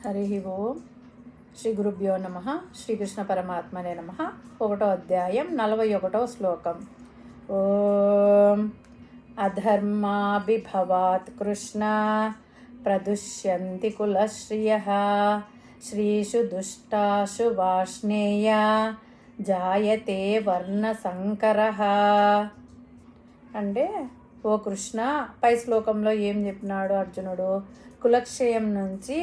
హరి ఓం. శ్రీ గురుభ్యో నమః. శ్రీకృష్ణ పరమాత్మనే నమః. 1వ అధ్యాయం 41వ శ్లోకం. ఓం అధర్మాభిభవాత్ కృష్ణ ప్రదుష్యంతి కులశ్రియః శ్రీషు దుష్టాషు వాష్ణేయ జాయతే వర్ణసంకరః. అంటే ఓ కృష్ణ, పై శ్లోకంలో ఏం చెప్పినాడు అర్జునుడు? కులక్షయం నుంచి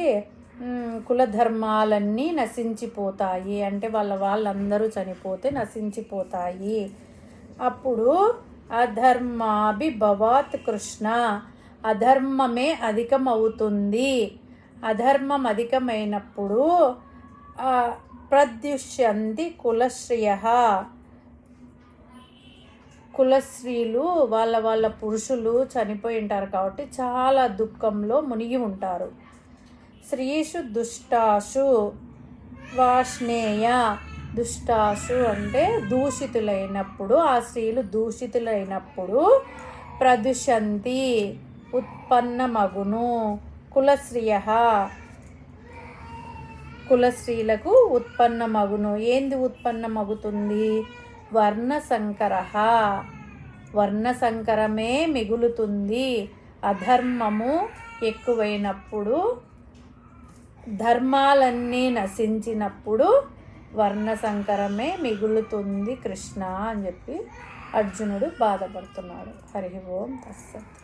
కులధర్మాలన్నీ నశించిపోతాయి, అంటే వాళ్ళందరూ చనిపోతే నశించిపోతాయి. అప్పుడు అధర్మాభిభవాత్ కృష్ణ, అధర్మమే అధికమవుతుంది. అధర్మం అధికమైనప్పుడు ప్రద్యుష్యంతి కులశ్రియః, కులస్త్రీలు వాళ్ళ పురుషులు చనిపోయి ఉంటారు కాబట్టి చాలా దుఃఖంలో మునిగి ఉంటారు. శ్రీషు దుష్టాషు వాష్ణేయ, దుష్టాషు అంటే దూషితులైనప్పుడు, ఆ స్త్రీలు దూషితులైనప్పుడు ప్రదుషంతి ఉత్పన్నమగును. కులశ్రియః, కులస్త్రీలకు ఉత్పన్నమగును. ఏంది ఉత్పన్నమగుతుంది? వర్ణసంకరః, వర్ణసంకరమే మిగులుతుంది. అధర్మము ఎక్కువైనప్పుడు, ధర్మాలన్నీ నశించినప్పుడు వర్ణసంకరమే మిగులుతుంది కృష్ణ అని చెప్పి అర్జునుడు బాధపడుతున్నాడు. హరి ఓం తస్సత్.